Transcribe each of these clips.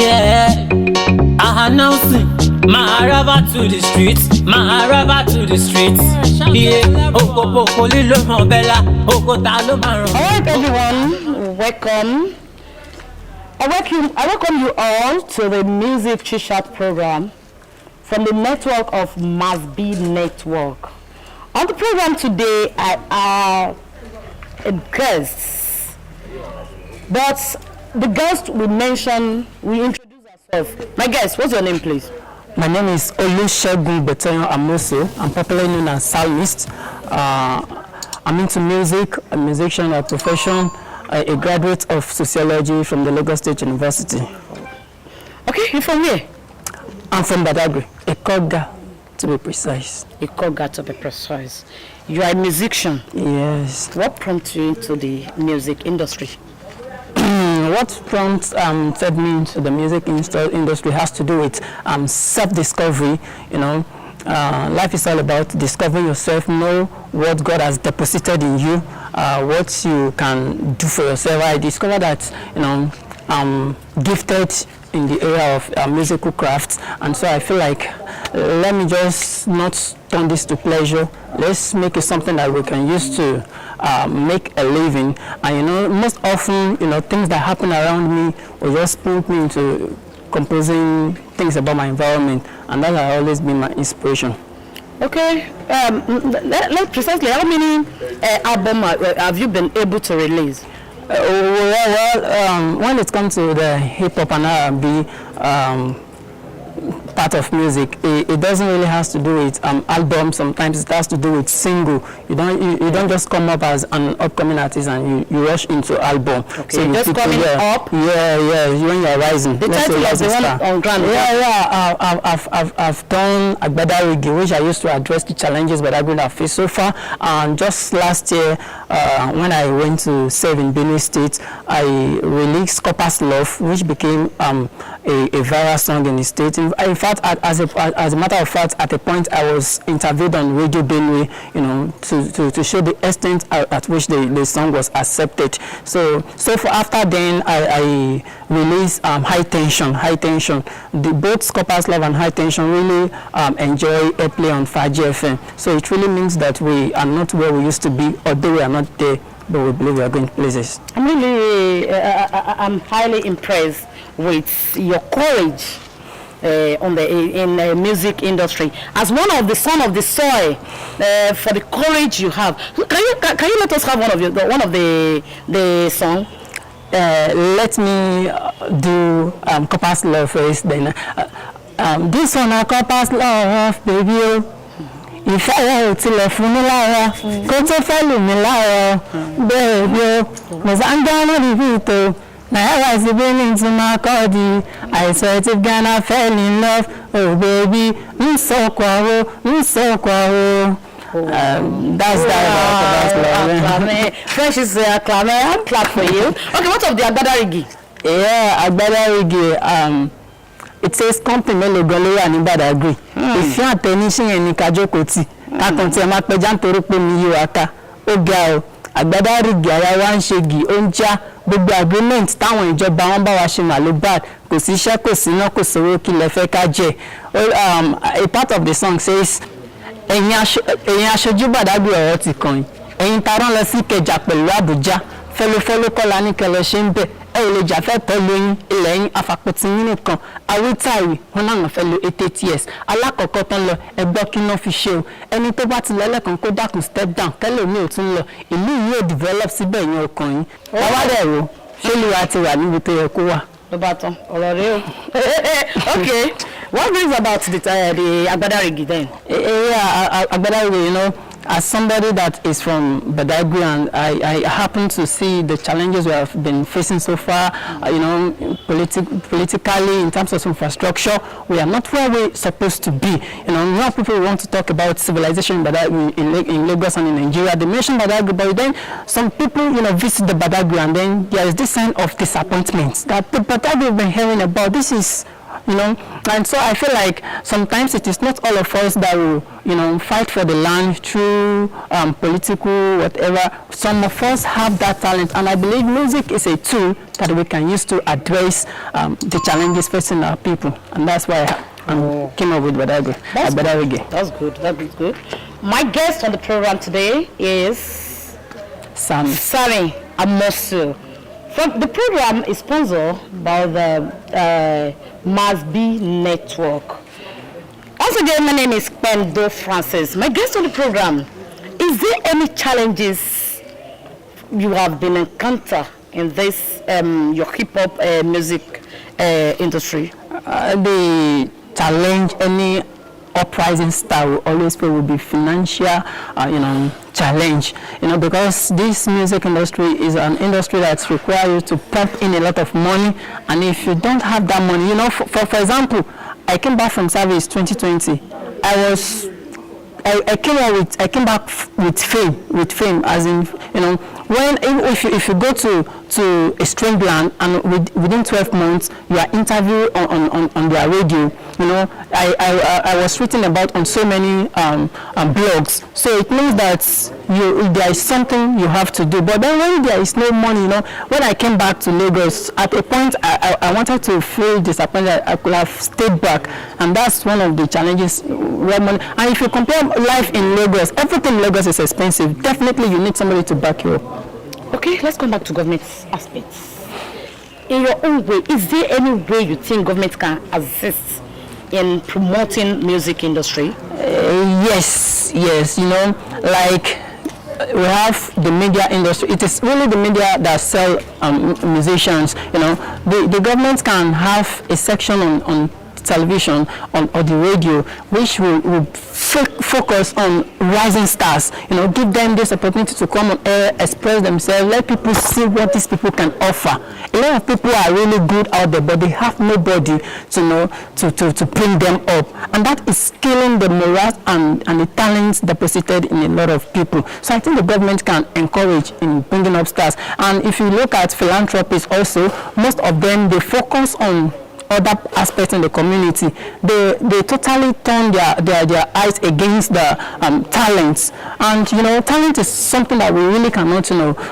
Yeah, announcing my arrival to the streets, my arrival to the streets. Yeah, alright everyone, welcome. I welcome you all to the Music Chit-Chat program from the network of Maxb Network. On the program today, I are guests, but the guest we introduce ourselves. My guest, what's your name, please? My name is Olusegun Betonyo Amoso. I'm popularly known as Psalmist. I'm into music, a musician by profession, a graduate of sociology from the Lagos State University. Okay, you're from where? I'm from Badagry, Ikoga, to be precise. Ikoga, to be precise. You are a musician. Yes. What prompted you into the music industry? What fed me into the music industry has to do with self-discovery. You know, life is all about discovering yourself, know what God has deposited in you, what you can do for yourself. I discovered that, you know, I'm gifted in the area of musical crafts, and so I feel like let me just not turn this to pleasure. Let's make it something that we can use to make a living. And you know, most often, you know, things that happen around me will just put me into composing things about my environment, and that has always been my inspiration. Okay, precisely how many albums have you been able to release? When it comes to the hip-hop and R&B part of music, it doesn't really have to do with album. Sometimes it has to do with single. You don't just come up as an upcoming artist and you rush into album. Okay, so you just coming up. Yeah. When you're rising. The title of the one on ground. Yeah. I've done Badagry Lagos, which I used to address the challenges that I've been faced so far. And just last year, when I went to serve in Benue State, I released Copper's Love, which became a viral song in the state. In fact, as a matter of fact, at a point I was interviewed on Radio Benue, you know, to show the extent at which the song was accepted. So for after then, I released High Tension. Both Copper's Love and High Tension really enjoy airplay on Faji FM. So it really means that we are not where we used to be, although we are not there, but we believe we are going places. I'm highly impressed with your courage in the music industry. As one of the son of the Sohe, for the courage you have, can you let us have one of the song? Let me do Copper's Love first. Then this one, Copper's Love, baby. If I to love for me, Lara, go to follow me, Lara, baby. Was I'm gonna be with. Now I was beginning to my body. I swear to God I fell in love. Oh baby, so quiet. That's that. Fresh is clap for you. Okay, what of the Badagry? Yeah, Badagry. It says company Logoloya ni Badagry. If you are tenishing any kajokoti, I contain my pejant to rupe mi yuaka. Oh girl. Badagry ara wa nṣegi onja gbogbo agreement táwọn ìjọba wọn bá wa ṣe malobad kò sí iṣẹ́ kò sí iná kò sówó kí lẹ fẹ́ ká jẹ. A part of the song says ẹ̀yin aṣojú Badagry ọ̀rọ̀ ti kàn yín ẹ̀yin ta rán lọ sí Ìkẹjà pẹ̀lú Àbújá fẹ́lófẹ́ló kọ́la ní kẹlẹ́ ṣe ń bẹ̀ ẹ ò lè jà fẹ́ tọ́ lóyún ilẹ̀ yín afapòtì yín nìkan awítàwí wọn náà fẹ́ lo 8 years alákọ̀ọ́kọ́ tán lọ ẹgbọ́ kí náà fi ṣe o ẹni tó bá ti lẹ́lẹ́kan kó dákun step down kẹ́lẹ́ mi ò tún lọ ìlú yìí ò develop síbẹ̀ yẹn ọkàn yín wọ́n dẹ̀ ro ṣé olúwa ti wà níbi tó yẹ kó wà. ló bá tán ọ̀rọ̀ rẹ o. Okay, what brings about the Badagry then? Yeah, Badagry, you know, as somebody that is from Badagry, and I happen to see the challenges we have been facing so far, you know, politically, in terms of infrastructure, we are not where we're supposed to be. You know, more people want to talk about civilization in Lagos and in Nigeria. They mention Badagry, but then some people, you know, visit the Badagry, and then there is this sign of disappointment that the Badagry we've been hearing about. This is you know. And so I feel like sometimes it is not all of us that will, you know, fight for the land through political whatever. Some of us have that talent, and I believe music is a tool that we can use to address the challenges facing our people, and that's why I came up with Badagry. That's good. That is good. My guest on the program today is Sohe Amosu. The program is sponsored by the Maxb Network. Once again, my name is Pentho Francis. My guest on the program, is there any challenges you have been encountered in this your hip hop music industry? The challenge any uprising star will always feel will be financial, challenge, because this music industry is an industry that requires you to pump in a lot of money, and if you don't have that money, for example, I came back from service 2020. I came back with fame, as in, if you go to a strange land and within 12 months you are interviewed on their radio, I was written about on so many blogs, so it means that there is something you have to do. But then when there is no money, when I came back to Lagos, at a point I wanted to feel disappointed. I could have stayed back, and that's one of the challenges. And if you compare life in Lagos, everything in Lagos is expensive. Definitely you need somebody to back you up. Okay, let's come back to government aspects. In your own way, is there any way you think government can assist in promoting music industry? Yes, like we have the media industry. It is really the media that sell musicians. The government can have a section on television or the radio, which will focus on rising stars. Give them this opportunity to come on air, express themselves, let people see what these people can offer. A lot of people are really good out there, but they have nobody to bring them up, and that is killing the morale and the talents deposited in a lot of people. So I think the government can encourage in bringing up stars. And if you look at philanthropists also, most of them, they focus on other aspects in the community. They totally turn their eyes against the talents, and talent is something that we really cannot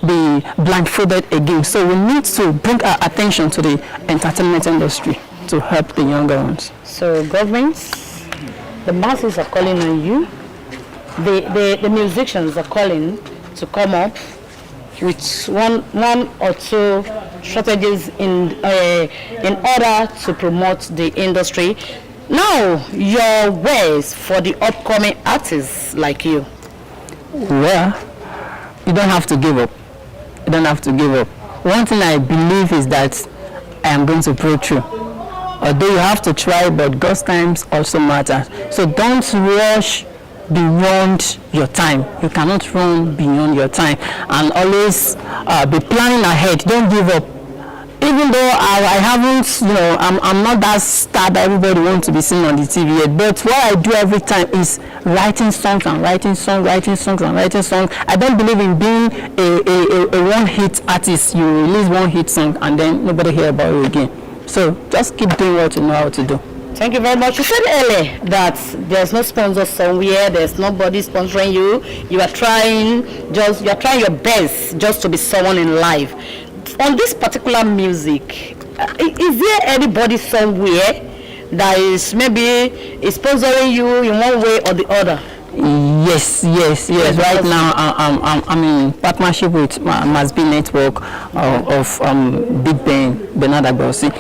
be blindfolded against. So we need to bring our attention to the entertainment industry to help the younger ones. So governments, the masses are calling on you, the musicians are calling to come up with one or two strategies in order to promote the industry. Now, your ways for the upcoming artists like you. Well, you don't have to give up. You don't have to give up. One thing I believe is that I am going to break through. Although you have to try, but God's times also matter. So don't rush beyond your time. You cannot run beyond your time, and always be planning ahead. Don't give up. Even though I haven't, I'm not that star that everybody wants to be seen on the TV yet, but what I do every time is writing songs and writing songs. I don't believe in being a one-hit artist. You release one hit song and then nobody hear about you again. So just keep doing what you know how to do. Thank you very much. You said earlier that there's no sponsor somewhere, there's nobody sponsoring you. You are trying your best just to be someone in life. On this particular music, is there anybody somewhere that is sponsoring you in one way or the other? Yes. Right now, I'm in partnership with Maxb Network of Big Ben, Bernard Agbosi.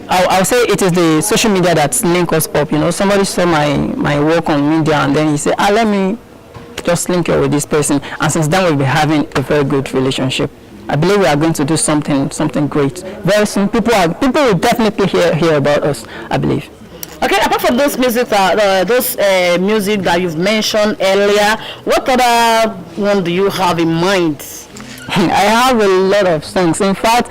I'll say it is the social media that link us up. Somebody saw my work on media, and then he said, let me just link you with this person. And since then, we'll be having a very good relationship. I believe we are going to do something great very soon. People will definitely hear about us, I believe. Okay, apart from those music, music that you've mentioned earlier, what other one do you have in mind? I have a lot of songs. In fact,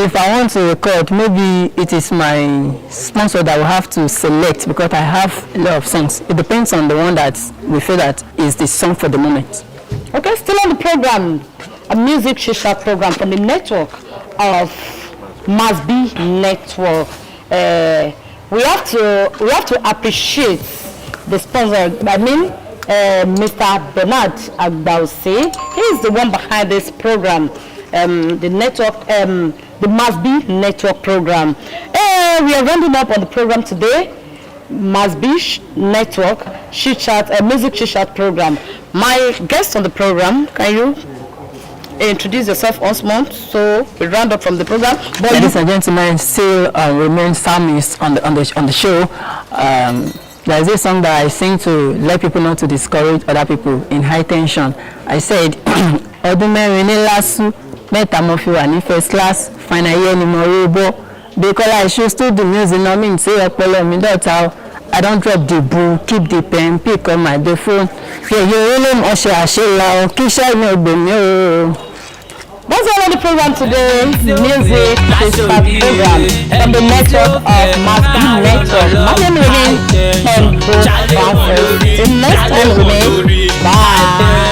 if I want to record, maybe it is my sponsor that will have to select, because I have a lot of songs. It depends on the one that we feel that is the song for the moment. Okay, still on the program, a music shisha program from the network of MaxB Network. We have to appreciate the sponsor. I mean, Mr. Bernard Agbause. He is the one behind this program, the network, the MaxB Network program. We are rounding up on the program today. MaxB Network chit-chat, music chit-chat program. My guest on the program, can you introduce yourself once more? So we round up from the program. Ladies and gentlemen, still remain Psalmist on the show. There is a song that I sing to let people not to discourage other people in high tension. I said, ọdún mẹ́rin ní lásù mẹ́ta mo fi wà ní first class final year ni mo rí bọ́. Because I choose to do music, no mean say ọpọlọ mi dọ̀tá o. I don't drop the book, keep the pen, pick up my phone. Yeah, you really must àṣelà o, kí iṣẹ́ mi ò gbè mí o. That's all on the program today. Music Chit-chat program from the network of MaxB Network. My name is Pentho. Till next time we meet. Bye.